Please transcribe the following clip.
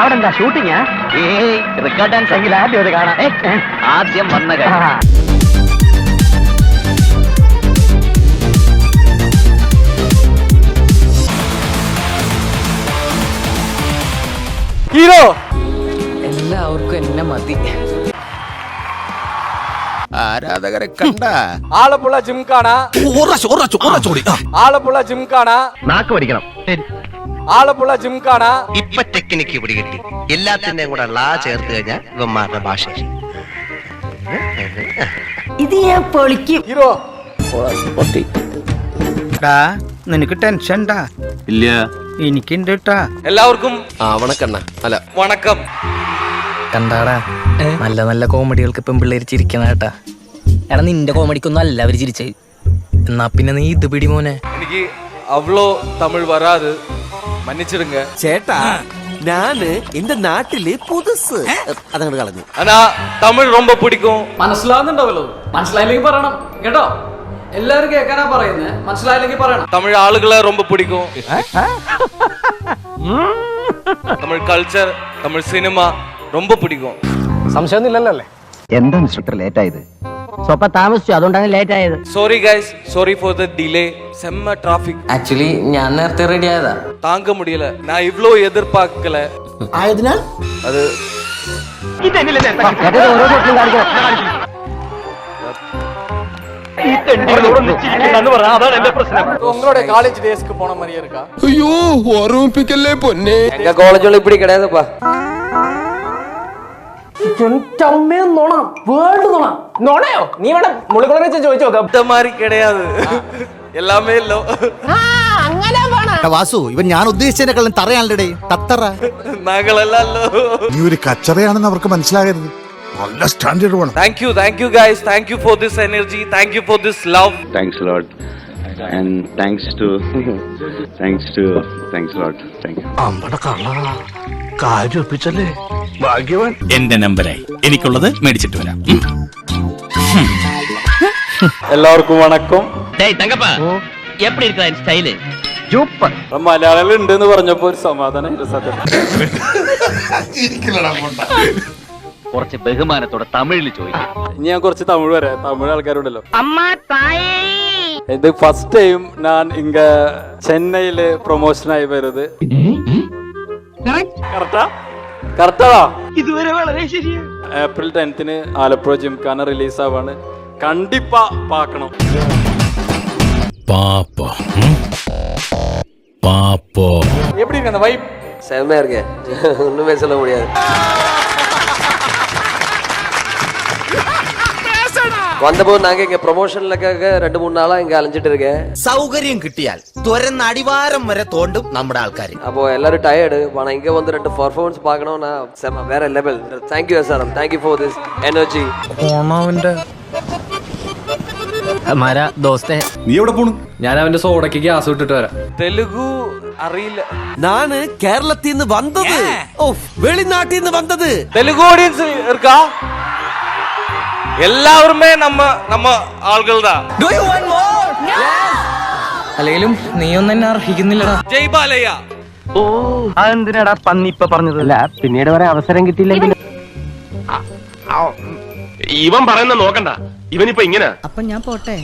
അവിടെ എന്താ ഷൂട്ടിങ്ങാ? Record dance എങ്കിൽ ആദ്യം അത് കാണാം. ആദ്യം വന്ന ഹീറോ എല്ലാവർക്കും എന്നെ മതി. ആരാധകരെ കണ്ട ആലപ്പുഴ ജിംഖാന, ആലപ്പുഴ ജിംഖാന, നാക്ക് പഠിക്കണം. ആലപ്പുഴ ജിംഖാന. ഇപ്പൊ ടെക്നിക്ക് പിടികിട്ടി. എല്ലാത്തിന്റെയും കൂടെ ലാ ചേർത്ത് കഴിഞ്ഞാൽ ഇവന്മാരുടെ ഭാഷ. ഇത് ഞാൻ പൊളിക്കും. ഹീറോ നിനക്ക് ടെൻഷൻ ഇല്ല, എനിക്കുണ്ട് ട്ടാ. എല്ലാവർക്കും വണക്കം. കണ്ടാടാ, നല്ല നല്ല കോമഡികൾക്ക് ഇപ്പം പിള്ളേര് ചിരിക്കണ കേട്ടാ. എടാ, നിന്റെ കോമഡിക്കൊന്നും അല്ല അവര് ചിരിച്ചത്. എന്നാ പിന്നെ നീ ഇത് പിടി മോനെ. എനിക്ക് അവളോ തമിഴ് വരാത്, മன்னிச்சிடுங்க ചേട്ടാ. ഞാന് എന്റെ നാട്ടില് പുതുസ് അതങ്ങോട്ട് കളഞ്ഞു. ആനാ തമിഴ് ரொம்ப പിടിക്കും. മനസ്സിലാവുന്നുണ്ടാവല്ലോ? മനസ്സിലായില്ലെങ്കിൽ പറയണം കേട്ടോ. എല്ലാവരും കേൾക്കാനാ പറയുന്നത്, മനസ്സിലായില്ലെങ്കിൽ പറയണം. തമിഴ് ആളുകളെ ரொம்ப പിടിക്കും. തമിഴ് കൾച്ചർ, തമിഴ് സിനിമ ரொம்ப പിടിക്കും. സംശയമൊന്നുമില്ലല്ലോ അല്ലേ? എന്താ ഇൻസ്ട്രക്ടർ ലേറ്റ് ആയത്? സ്വപ്പ താമസിച്ചു, അതുകൊണ്ടാണ് ലേറ്റ് ആയത്. Sorry guys, sorry for the delay. செம்ம டிராஃபிக். ആക്ച്വലി ഞാൻ നേരത്തെ റെഡി ആയതാ. താങ്ക മുടിയല. ഞാൻ ഇവ്ലോ എതിർപ്പാക്കല ആയതിനാൽ അത് ഓരോ ഷോട്ടിലും കാണിക്കണം. உங்களோட காலேஜ் டேஸ்க்கு போன மாதிரியே இருக்கா? അയ്യോ ഓർമ്മിപ്പിക്കല്ലേ പൊന്നെ. എങ്ക കോളേജുള്ള ഇപ്പിടി കിടയാതപ്പാ. നോണയോ? നീ വേണം മുളികുളം വെച്ച് ചോദിച്ചു നോക്കാം. இந்த மாதிரி கிடையாது, எல்லாமே இல்லோ. വാസു, ഇവൻ ഞാൻ ഉദ്ദേശിച്ചതിനെക്കാളും തറയാണല്ലേ തത്തറ. நாங்களெல்லாம் இல்லோ. നീ ഒരു കച്ചറയാണെന്ന് അവർക്ക് മനസ്സിലാകരുത്. നല്ല സ്റ്റാൻഡേർഡ് വേണം. Thank you guys, thank you for this energy, thank you for this love. Thanks a lot. And thanks a lot. Thank you. ഭാഗ്യവാൻ. എന്റെ നമ്പരായി എനിക്കുള്ളത് മേടിച്ചിട്ട് വരാം. എല്ലാവർക്കും വണക്കം. டேய் தங்கப்பா, எப்படி இருக்கா இந்த ஸ்டைல்? சூப்பர். മലയാളികൾ ഉണ്ടെന്ന് പറഞ്ഞപ്പോ ഒരു സമാധാനം. കുറച്ച് ബഹുമാനത്തോടെ തമിഴിൽ ചോദിക്കാം. ഇനി ഞാൻ കുറച്ച് തമിഴ് വരാം. തമിഴ് ആൾക്കാരുണ്ടല്ലോ. ഇത് ഫസ്റ്റ് ടൈം ഞാൻ ഇങ്ങ ചെന്നൈയില് പ്രൊമോഷൻ ആയി വരുന്നത്. കറക്റ്റാ? ഇതുവരെ വളരെ ശരിയാ. April 10th Alappuzha Gymkhana release ആവാണ്. കണ്ടിപ്പാ പാക്കണം. പാപ്പോ எப்படி இருக்கு அந்த வைப்? செம்மையா இருக்கு. ஒண்ணுமே சொல்ல முடியாது. வந்தபோது நாங்க இங்க ப்ரொமோஷன்லக்காக 2-3 நாளா இங்க அலைஞ்சிட்டு இருக்கேன். സൗകര്യം കിട്ടിയാൽ തുരന്ന് അടിവാരം വരെ തോണ്ടും നമ്മുടെ ആൾക്കാർ. அப்போ எல்லாரும் டயர்டு. ஆனா இங்க வந்து 2 பெர்ஃபார்மன்ஸ் பார்க்கணும். நான் செம்ம வேற level. Thank you SRM. Thank you for this energy. ഹമാരാ ദോസ്തേ. നീ എവിടെ പോണു? ഞാൻ അവന്റെ സോഡയ്ക്ക് ഗ്യാസ് ഇട്ടിട്ട് വരാം. തെലുഗു അറിയില്ല. നാണ് കേരളത്തിൽ നിന്ന് വന്നത്. വെളിനാട്ടിൽ നിന്ന് വന്നത്. തെലുഗു ഓഡിയൻസ് இருக்கா? എല്ലാവരുമേ നമ്മ ആളുകൾതാ. അല്ലെങ്കിലും നീയൊന്നും എന്നെ അർഹിക്കുന്നില്ലടാ. ജയ് ബാലയ്യ. ഓ, അതെന്തിനാടാ പന്നി ഇപ്പൊ പറഞ്ഞത്? അല്ല, പിന്നീട് വരെ അവസരം കിട്ടിയില്ലെങ്കിൽ. ഇവൻ പറയുന്ന നോക്കണ്ട, ഇവനിപ്പോ ഇങ്ങനെ. അപ്പൊ ഞാൻ പോട്ടെ.